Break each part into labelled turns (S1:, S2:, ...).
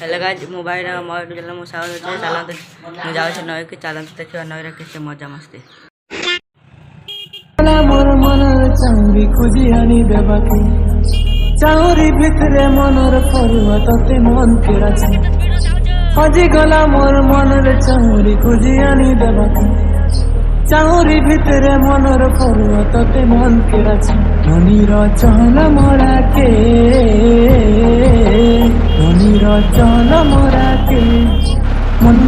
S1: Hello guys mobile mobile चला मो sound ଅଛି ଚାଲନ୍ତୁ ମୁଁ ଯାଉଛି ନଈକି ଚାଲନ୍ତୁ ଦେଖିବା ନଈରେ କେତେ ମଜା ମସ୍ତି।
S2: मोर मनर चांदी खुजी आनी देबाके चाउरी भितरे मनर फरुआ तते मन केरा छ हजी गला मोर मनर चाउरी खुजी आनी देबाके चाउरी भितरे मनर फरुआ तते मन केरा छ धनीर चहल मोरा के धनीर चहल मोरा के मन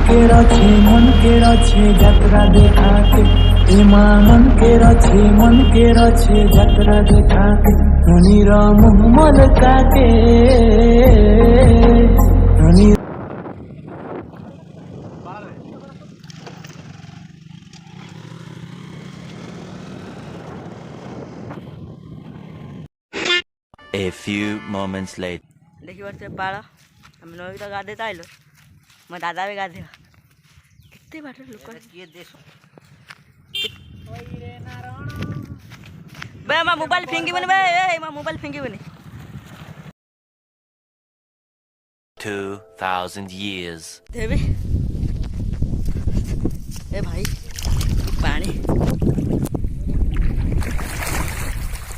S2: के रछे यात्रा देखा के एमा मन के रछे यात्रा देखा के धनीर मुह मलका के धनी
S3: A few moments later.
S1: देखी बार पाड़ हम नई तो गाधे आइलो मो दादा भी गाधे कितने बाट लोक बे मा मोबाइल फेंकी बने बे ए मा मोबाइल फेंकी बने
S3: 2000 years.
S1: देवी ए भाई पानी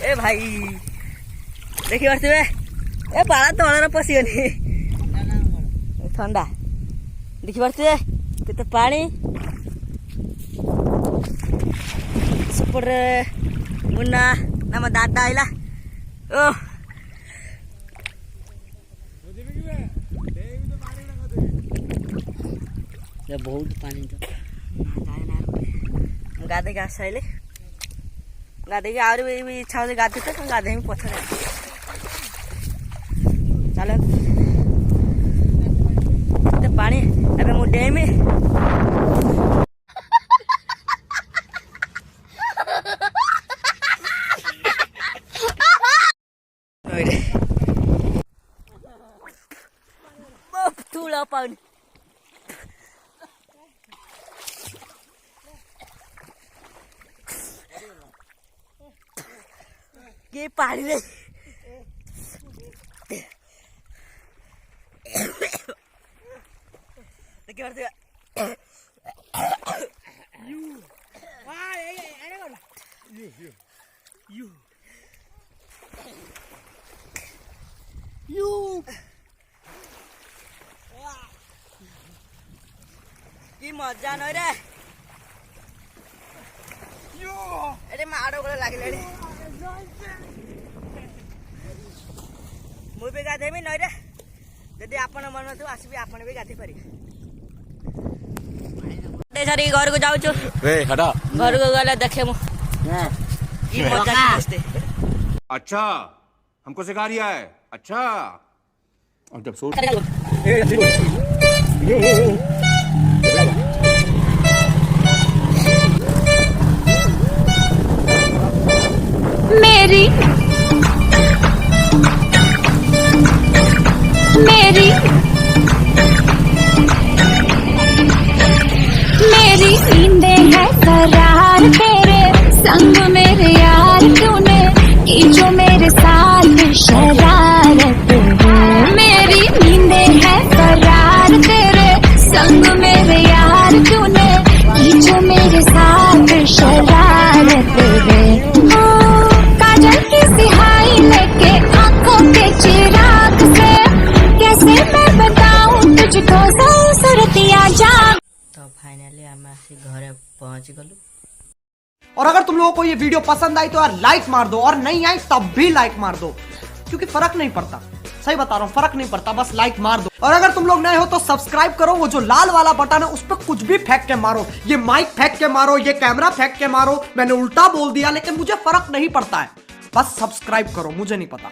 S1: ए भाई देखी बार बे ए पाला तल पशिगनी ठंडा देखी पारे केते पानी सेपटे मुन्ना नाम दादा आइला ओ बहुत पानी तो गाधे के आसाइले गाधे के आउरी भी इच्छा होती गाधे तो गाधे में पथर चलो पानी अबे मु डेम थूला पानी ये पानी रे देखिए बार की मजा नई रे एटे माड़ गोड़ लगे मुझे गाधेबी नई रे जदि आपण मन थो आसबी आपण भी गाधे पारे सारी घर को जाऊँ घर को गले देखे मु मजा मस्ती।
S4: अच्छा हमको सिखा रिया है अच्छा और जब सोच
S5: मेरी मेरी मेरी नींदे है करार तेरे संग मेरे यार तूने की जो मेरे साथ शरारत है मेरी नींदे है करार तेरे संग मेरे यार तूने की जो मेरे साथ शरारत है काजल की सिहाई लेके आंखों के चिराग से कैसे मैं बताऊं तुझको सूरतिया जान।
S1: तो फाइनली हम आसी घरे पहुंच गलु।
S6: और अगर तुम लोगों को ये वीडियो पसंद आई तो यार लाइक मार दो और नहीं आई तब भी लाइक मार दो क्योंकि फर्क नहीं पड़ता सही बता रहा हूँ फर्क नहीं पड़ता बस लाइक मार दो। और अगर तुम लोग नए हो तो सब्सक्राइब करो वो जो लाल वाला बटन है उस पर कुछ भी फेंक के मारो ये माइक फेंक के मारो ये कैमरा फेंक के मारो मैंने उल्टा बोल दिया लेकिन मुझे फर्क नहीं पड़ता है बस सब्सक्राइब करो मुझे नहीं पता।